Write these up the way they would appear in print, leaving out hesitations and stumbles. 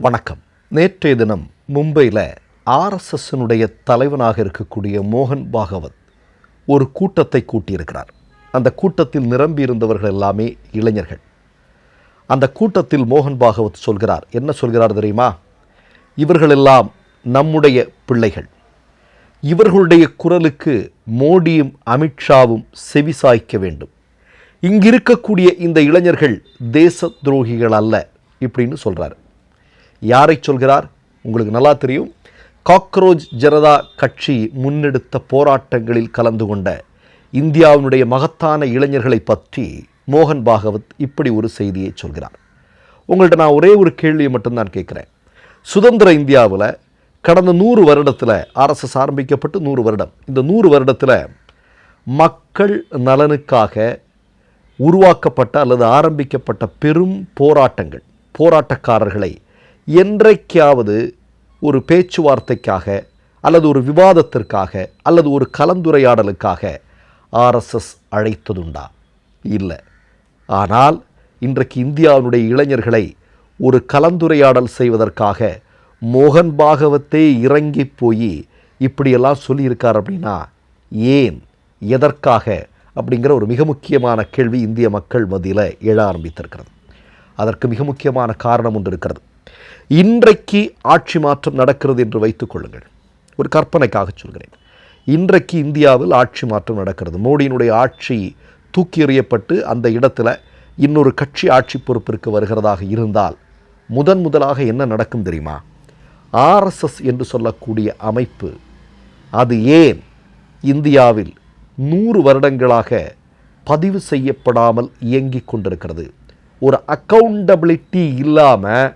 வணக்கம். நேற்றைய தினம் மும்பையில் ஆர்எஸ்எஸ்னுடைய தலைவனாக இருக்கக்கூடிய மோகன் பாகவத் ஒரு கூட்டத்தை கூட்டியிருக்கிறார். அந்த கூட்டத்தில் நிரம்பியிருந்தவர்கள் எல்லாமே இளைஞர்கள். அந்த கூட்டத்தில் மோகன் பாகவத் சொல்கிறார், என்ன சொல்கிறார் தெரியுமா? இவர்களெல்லாம் நம்முடைய பிள்ளைகள். இவர்களுடைய குரலுக்கு மோடியும் அமித்ஷாவும் செவிசாய்க்க வேண்டும். இங்கிருக்கக்கூடிய இந்த இளைஞர்கள் தேச துரோகிகள் அல்ல இப்படின்னு சொல்கிறார். யாரை சொல்கிறார்? உங்களுக்கு நல்லா தெரியும். காக்ரோச் ஜனதா கட்சி முன்னெடுத்த போராட்டங்களில் கலந்து கொண்ட இந்தியாவினுடைய மகத்தான இளைஞர்களை பற்றி மோகன் பாகவத் இப்படி ஒரு செய்தியை சொல்கிறார். உங்கள்கிட்ட நான் ஒரே ஒரு கேள்வியை மட்டும்தான் கேட்குறேன். சுதந்திர இந்தியாவில் கடந்த 100 வருடத்தில் ஆர்எஸ்எஸ் ஆரம்பிக்கப்பட்டு 100 வருடம், இந்த 100 வருடத்தில் மக்கள் நலனுக்காக உருவாக்கப்பட்ட அல்லது ஆரம்பிக்கப்பட்ட பெரும் போராட்டக்காரர்களை என்றைக்காவது ஒரு பேச்சுவார்த்தைக்காக அல்லது ஒரு விவாதத்திற்காக அல்லது ஒரு கலந்துரையாடலுக்காக ஆர்எஸ்எஸ் அழைத்ததுண்டா? இல்லை. ஆனால் இன்றைக்கு இந்தியாவினுடைய இளைஞர்களை ஒரு கலந்துரையாடல் செய்வதற்காக மோகன் பாகவத்தே இறங்கி போய் இப்படியெல்லாம் சொல்லியிருக்கார். அப்படின்னா ஏன், எதற்காக அப்படிங்கிற ஒரு மிக முக்கியமான கேள்வி இந்திய மக்கள் மத்தியில் எழ ஆரம்பித்திருக்கிறது. அதற்கு மிக முக்கியமான காரணம் ஒன்று இருக்கிறது. இன்றைக்கு ஆட்சி மாற்றம் நடக்கிறது என்று வைத்துக் கொள்ளுங்கள். ஒரு கற்பனைக்காக சொல்கிறேன். இன்றைக்கு இந்தியாவில் ஆட்சி மாற்றம் நடக்கிறது. மோடியினுடைய ஆட்சி தூக்கி எறியப்பட்டு அந்த இடத்துல இன்னொரு கட்சி ஆட்சி பொறுப்பிற்கு வருகிறதாக இருந்தால் முதலாக என்ன நடக்கும் தெரியுமா? ஆர்எஸ்எஸ் என்று சொல்லக்கூடிய அமைப்பு அது ஏன் இந்தியாவில் 100 வருடங்களாக பதிவு செய்யப்படாமல் இயங்கிக் கொண்டிருக்கிறது? ஒரு அக்கௌண்டபிலிட்டி இல்லாமல்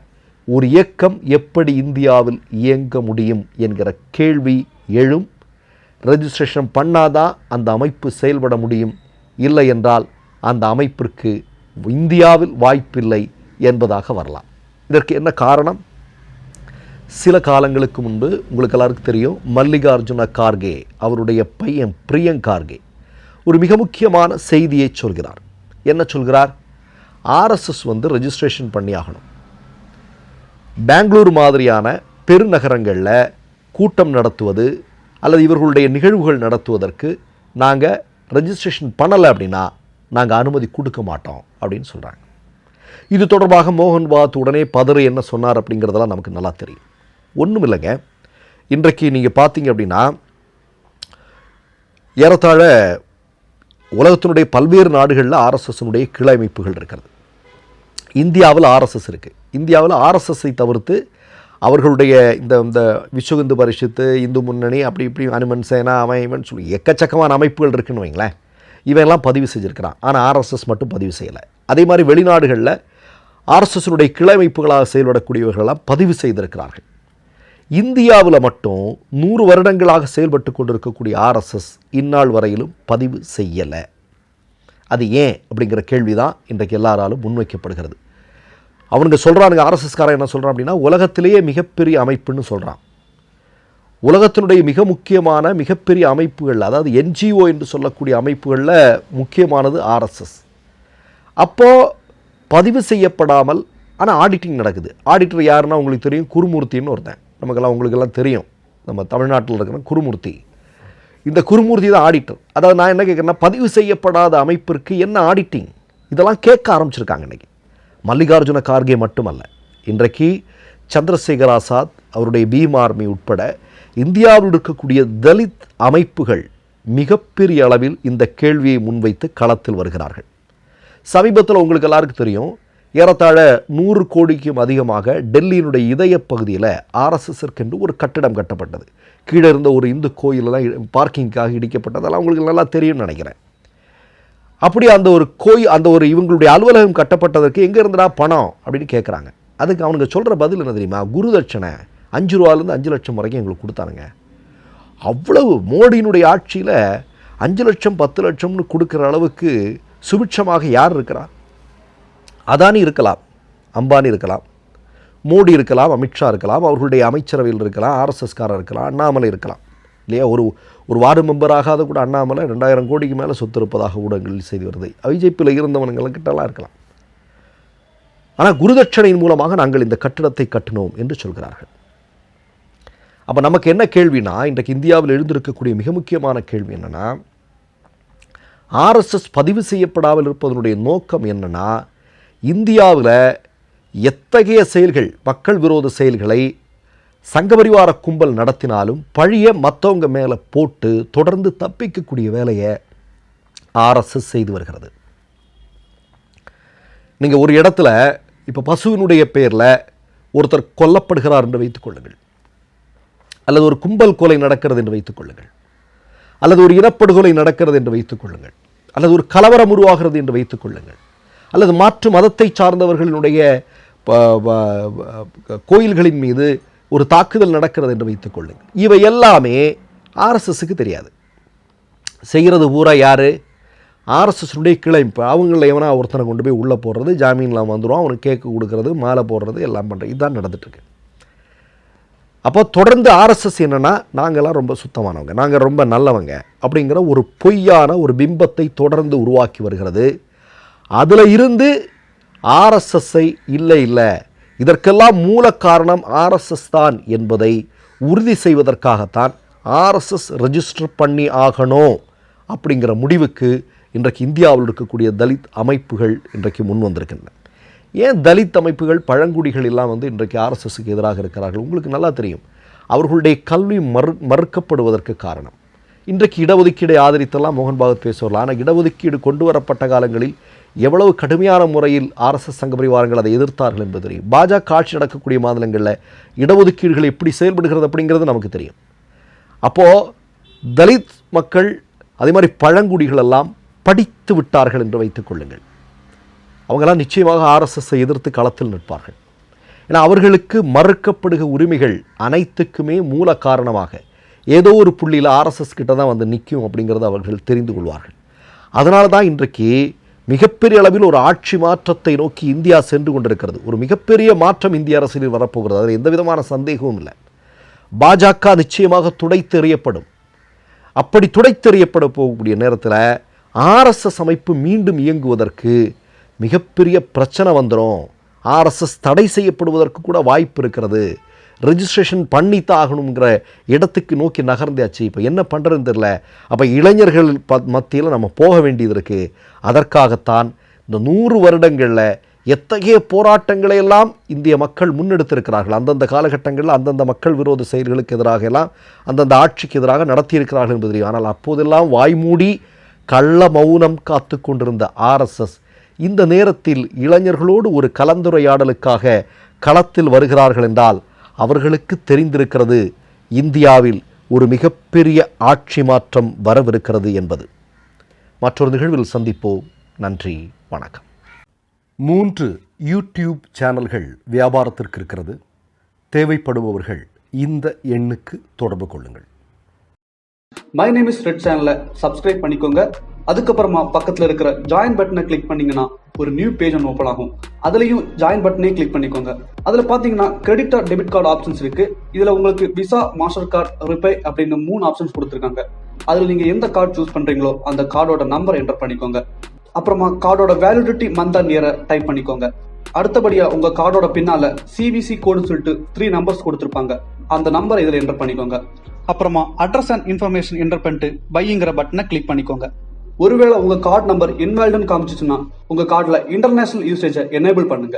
ஒரு இயக்கம் எப்படி இந்தியாவில் இயங்க முடியும் என்கிற கேள்வி எழும். ரெஜிஸ்ட்ரேஷன் பண்ணாதான் அந்த அமைப்பு செயல்பட முடியும், இல்லை என்றால் அந்த அமைப்பிற்கு இந்தியாவில் வாய்ப்பில்லை என்பதாக வரலாம். இதற்கு என்ன காரணம்? சில காலங்களுக்கு முன்பு உங்களுக்கு எல்லாருக்கும் தெரியும், மல்லிகார்ஜுன கார்கே அவருடைய பையன் பிரியங்க் கார்கே ஒரு மிக முக்கியமான செய்தியை சொல்கிறார். என்ன சொல்கிறார்? ஆர்எஸ்எஸ் ரெஜிஸ்ட்ரேஷன் பண்ணி ஆகணும். பெங்களூர் மாதிரியான பெருநகரங்களில் கூட்டம் நடத்துவது அல்லது இவர்களுடைய நிகழ்வுகள் நடத்துவதற்கு நாங்கள் ரெஜிஸ்ட்ரேஷன் பண்ணலை அப்படின்னா நாங்கள் அனுமதி கொடுக்க மாட்டோம் அப்படின்னு சொல்கிறாங்க. இது தொடர்பாக மோகன் பாகவத் உடனே பதறு என்ன சொன்னார் அப்படிங்கிறதெல்லாம் நமக்கு நல்லா தெரியும். ஒன்றும் இல்லைங்க. இன்றைக்கு நீங்கள் பார்த்தீங்க அப்படின்னா ஏறத்தாழ உலகத்தினுடைய பல்வேறு நாடுகளில் ஆர்எஸ்எஸ்னுடைய கிளை அமைப்புகள் இருக்கிறது. இந்தியாவில் ஆர்எஸ்எஸ் இருக்குது. இந்தியாவில் ஆர்எஸ்எஸ்ஸை தவிர்த்து அவர்களுடைய இந்த விஸ்வ இந்து பரிஷத்து, இந்து முன்னணி, அப்படி இப்படி அனுமன் சேனா அவன் சொல்லி எக்கச்சக்கமான அமைப்புகள் இருக்குன்னு வைங்களேன். இவெல்லாம் பதிவு செஞ்சுருக்கிறான். ஆனால் ஆர்எஸ்எஸ் மட்டும் பதிவு செய்யலை. அதே மாதிரி வெளிநாடுகளில் ஆர்எஸ்எஸ்னுடைய கிளை அமைப்புகளாக செயல்படக்கூடியவர்களெல்லாம் பதிவு செய்திருக்கிறார்கள். இந்தியாவில் மட்டும் 100 வருடங்களாக செயல்பட்டு கொண்டிருக்கக்கூடிய ஆர்எஸ்எஸ் இந்நாள் வரையிலும் பதிவு செய்யலை. அது ஏன் அப்படிங்கிற கேள்வி தான் இன்றைக்கு எல்லாராலும் முன்வைக்கப்படுகிறது. அவனுங்க சொல்கிறானுங்க, ஆர்எஸ்எஸ்காரன் என்ன சொல்கிறான் அப்படின்னா, உலகத்திலேயே மிகப்பெரிய அமைப்புன்னு சொல்கிறான். உலகத்தினுடைய மிக முக்கியமான மிகப்பெரிய அமைப்புகள், அதாவது என்ஜிஓ என்று சொல்லக்கூடிய அமைப்புகளில் முக்கியமானது ஆர்எஸ்எஸ். அப்போது பதிவு செய்யப்படாமல் ஆனால் ஆடிட்டிங் நடக்குது. ஆடிட்டர் யாருன்னா உங்களுக்கு தெரியும், குருமூர்த்தின்னு ஒருத்தன். உங்களுக்கெல்லாம் தெரியும், நம்ம தமிழ்நாட்டில் இருக்கிற குருமூர்த்தி. இந்த குருமூர்த்தி தான் ஆடிட்டர். அதாவது நான் என்ன கேட்குறேன்னா, பதிவு செய்யப்படாத அமைப்பிற்கு என்ன ஆடிட்டிங், இதெல்லாம் கேட்க ஆரம்பிச்சிருக்காங்க இன்றைக்கி. மல்லிகார்ஜுன கார்கே மட்டுமல்ல, இன்றைக்கு சந்திரசேகர் ஆசாத், அவருடைய பீம் ஆர்மி உட்பட இந்தியாவில் இருக்கக்கூடிய தலித் அமைப்புகள் மிகப்பெரிய அளவில் இந்த கேள்வியை முன்வைத்து களத்தில் வருகிறார்கள். சமீபத்தில் உங்களுக்கு எல்லாருக்கும் தெரியும், ஏறத்தாழ 100 கோடிக்கும் அதிகமாக டெல்லியினுடைய இதய பகுதியில் ஆர்எஸ்எஸ்ஸிற்கென்று ஒரு கட்டிடம் கட்டப்பட்டது. கீழே இருந்த ஒரு இந்து கோயிலெல்லாம் பார்க்கிங்காக இடிக்கப்பட்டது. அதெல்லாம் உங்களுக்கு நல்லா தெரியும்னு நினைக்கிறேன். அப்படி அந்த ஒரு இவங்களுடைய அலுவலகம் கட்டப்பட்டதற்கு எங்கே இருந்தடா பணம் அப்படின்னு கேட்குறாங்க. அதுக்கு அவனுங்க சொல்கிற பதில் என்ன தெரியுமா? குருதட்சணை 5 ரூபாலேருந்து 5 லட்சம் வரைக்கும் எங்களுக்கு கொடுத்தானுங்க. அவ்வளவு மோடியினுடைய ஆட்சியில் 5 லட்சம் 10 லட்சம்னு கொடுக்குற அளவுக்கு சுபிட்சமாக யார் இருக்கிறா? அதானி இருக்கலாம், அம்பானி இருக்கலாம், மோடி இருக்கலாம், அமித்ஷா இருக்கலாம், அவர்களுடைய அமைச்சரவையில் இருக்கலாம், ஆர்எஸ்எஸ்காரர் இருக்கலாம், அண்ணாமலை இருக்கலாம் இல்லையா? ஒரு வார்டு மெம்பராகாத கூட அண்ணாமலை 2000 கோடிக்கு மேலே சொத்து இருப்பதாக ஊடகங்களில் செய்தி வருது. பிஜேபியில் இருந்தவனுங்கள்கிட்டலாம் இருக்கலாம். ஆனால் குருதட்சணையின் மூலமாக நாங்கள் இந்த கட்டிடத்தை கட்டினோம் என்று சொல்கிறார்கள். அப்போ நமக்கு என்ன கேள்வினா, இன்றைக்கு இந்தியாவில் எழுந்திருக்கக்கூடிய மிக முக்கியமான கேள்வி என்னென்னா, ஆர்எஸ்எஸ் பதிவு செய்யப்படாமல் இருப்பதனுடைய நோக்கம் என்னென்னா, இந்தியாவில் எத்தகைய செயல்கள், மக்கள் விரோத செயல்களை சங்கபரிவார கும்பல் நடத்தினாலும் பழிய மற்றவங்க மேலே போட்டு தொடர்ந்து தப்பிக்கக்கூடிய வேலையை ஆர்எஸ்எஸ் செய்து வருகிறது. நீங்கள் ஒரு இடத்துல இப்போ பசுவினுடைய பேரில் ஒருத்தர் கொல்லப்படுகிறார் என்று வைத்துக் கொள்ளுங்கள், அல்லது ஒரு கும்பல் கொலை நடக்கிறது என்று வைத்துக் கொள்ளுங்கள், அல்லது ஒரு இனப்படுகொலை நடக்கிறது என்று வைத்துக் கொள்ளுங்கள், அல்லது ஒரு கலவரம் உருவாகிறது என்று வைத்துக் கொள்ளுங்கள், அல்லது மாற்று மதத்தை சார்ந்தவர்களினுடைய கோயில்களின் மீது ஒரு தாக்குதல் நடக்கிறது என்று வைத்துக் கொள்ளுங்கள். இவை எல்லாமே ஆர்எஸ்எஸ்க்கு தெரியாது. செய்கிறது பூரா யார்? ஆர்எஸ்எஸ்னுடைய கிளை. இப்போ அவங்கள எவனா ஒருத்தனை கொண்டு போய் உள்ளே போடுறது, ஜாமீன்லாம் வந்துடும், அவனுக்கு கேக்கு கொடுக்கறது, மாலை போடுறது, எல்லாம் பண்ணுறது, இதுதான் நடந்துட்டுருக்கு. அப்போ தொடர்ந்து ஆர்எஸ்எஸ் என்னென்னா, நாங்கள்லாம் ரொம்ப சுத்தமானவங்க, நாங்கள் ரொம்ப நல்லவங்க அப்படிங்கிற ஒரு பொய்யான ஒரு பிம்பத்தை தொடர்ந்து உருவாக்கி வருகிறது. அதில் இருந்து ஆர்எஸ்எஸ்ஸை இல்லை இதற்கெல்லாம் மூல காரணம் ஆர்எஸ்எஸ் தான் என்பதை உறுதி செய்வதற்காகத்தான் ஆர்எஸ்எஸ் ரெஜிஸ்டர் பண்ணி ஆகணும் அப்படிங்கிற முடிவுக்கு இன்றைக்கு இந்தியாவில் இருக்கக்கூடிய தலித் அமைப்புகள் இன்றைக்கு முன் வந்திருக்கின்றன. ஏன் தலித் அமைப்புகள், பழங்குடிகள் எல்லாம் இன்றைக்கு ஆர்எஸ்எஸ்க்கு எதிராக இருக்கிறார்கள்? உங்களுக்கு நல்லா தெரியும். அவர்களுடைய கல்வி மறுக்கப்படுவதற்கு காரணம், இன்றைக்கு இடஒதுக்கீடை ஆதரித்தெல்லாம் மோகன் பாகவத் பேசுவார்கள். ஆனால் இடஒதுக்கீடு கொண்டு வரப்பட்ட காலங்களில் எவ்வளவு கடுமையான முறையில் ஆர்எஸ்எஸ் சங்கபரிவாரங்கள் அதை எதிர்த்தார்கள் என்பது தெரியும். பாஜக ஆட்சி நடக்கக்கூடிய மாநிலங்களில் இடஒதுக்கீடுகள் எப்படி செயல்படுகிறது அப்படிங்கிறது நமக்கு தெரியும். அப்போது தலித் மக்கள், அதே மாதிரி பழங்குடிகள் எல்லாம் படித்து விட்டார்கள் என்று வைத்துக் கொள்ளுங்கள். அவங்கெல்லாம் நிச்சயமாக ஆர்எஸ்எஸ்ஸை எதிர்த்து களத்தில் நிற்பார்கள். ஏன்னா அவர்களுக்கு மறுக்கப்படுகிற உரிமைகள் அனைத்துக்குமே மூல காரணமாக ஏதோ ஒரு புள்ளியில் ஆர்எஸ்எஸ் கிட்ட தான் நிற்கும் அப்படிங்கிறத அவர்கள் தெரிந்து கொள்வார்கள். அதனால தான் இன்றைக்கு மிகப்பெரிய அளவில் ஒரு ஆட்சி மாற்றத்தை நோக்கி இந்தியா சென்று கொண்டிருக்கிறது. ஒரு மிகப்பெரிய மாற்றம் இந்திய அரசியலில் வரப்போகிறது, அதில் எந்த விதமான சந்தேகமும் இல்லை. பாஜக நிச்சயமாக துடைத்தெறியப்படும். அப்படி துடைத்தெறியப்பட போகக்கூடிய நேரத்தில் ஆர்எஸ்எஸ் அமைப்பு மீண்டும் இயங்குவதற்கு மிகப்பெரிய பிரச்சனை வந்துடும். ஆர்எஸ்எஸ் தடை செய்யப்படுவதற்கு கூட வாய்ப்பு இருக்கிறது. ரெஜிஸ்ட்ரேஷன் பண்ணித்தான் ஆகணுங்கிற இடத்துக்கு நோக்கி நகர்ந்தாச்சு. இப்போ என்ன பண்ணுறதுன்னு தெரியல. அப்போ இளைஞர்கள் மத்தியில் நம்ம போக வேண்டியது இருக்குது. அதற்காகத்தான் இந்த 100 வருடங்களில் எத்தகைய போராட்டங்களை எல்லாம் இந்திய மக்கள் முன்னெடுத்திருக்கிறார்கள். அந்தந்த காலகட்டங்களில் அந்தந்த மக்கள் விரோத செயல்களுக்கு எதிராக எல்லாம் அந்தந்த ஆட்சிக்கு எதிராக நடத்தியிருக்கிறார்கள் என்பது தெரியும். ஆனால் அப்போதெல்லாம் வாய்மூடி கள்ள மௌனம் காத்து கொண்டிருந்த ஆர்எஸ்எஸ் இந்த நேரத்தில் இளைஞர்களோடு ஒரு கலந்துரையாடலுக்காக களத்தில் வருகிறார்கள் என்றால் அவர்களுக்கு தெரிந்திருக்கிறது இந்தியாவில் ஒரு மிகப்பெரிய ஆட்சி மாற்றம் வரவிருக்கிறது என்பது. மற்றொரு நிகழ்வில் சந்திப்போம். நன்றி, வணக்கம். 3 யூடியூப் சேனல்கள் வியாபாரத்திற்கு இருக்கிறது. தேவைப்படுபவர்கள் இந்த எண்ணுக்கு தொடர்பு கொள்ளுங்கள். மை நேம் இஸ் ரெட் சேனலை சப்ஸ்கிரைப் பண்ணிக்கோங்க. அதுக்கப்புறமா பக்கத்தில் இருக்கிற ஜாயின் பட்டனை கிளிக் பண்ணீங்கன்னா ஒரு நியூ பேஜ் ஒன்று ஓப்பன் ஆகும். அதுலயும் ஜாயின் பட்டனே கிளிக் பண்ணிக்கோங்க. அதுல பாத்தீங்கன்னா credit R debit card options இருக்கு. இதுல உங்களுக்கு விசா, மாஸ்டர் கார்டு, ரிப்பே அப்படின்னு 3 ஆப்ஷன்ஸ் கொடுத்துருக்காங்க. அதுல நீங்க எந்த கார்டு சூஸ் பண்றீங்களோ அந்த கார்டோட நம்பர் என்டர் பண்ணிக்கோங்க. அப்புறமா கார்டோட வேலிடிட்டி மந்த் அண்ட் இயரை டைப் பண்ணிக்கோங்க. அடுத்தபடியா உங்க கார்டோட பின்னால சிவிசி கோடுன்னு சொல்லிட்டு 3 நம்பர்ஸ் கொடுத்துருப்பாங்க. அந்த நம்பரை இதுல என்டர் பண்ணிக்கோங்க. அப்புறமா அட்ரஸ் அண்ட் இன்ஃபர்மேஷன் என்டர் பண்ணிட்டு பைங்கிற பட்டனை கிளிக் பண்ணிக்கோங்க. ஒருவேளை உங்க கார்டு நம்பர் இன்வாலிட்னு காமிச்சிச்சுன்னா உங்க கார்டுல இன்டர்நேஷனல் யூசேஜை எனேபிள் பண்ணுங்க.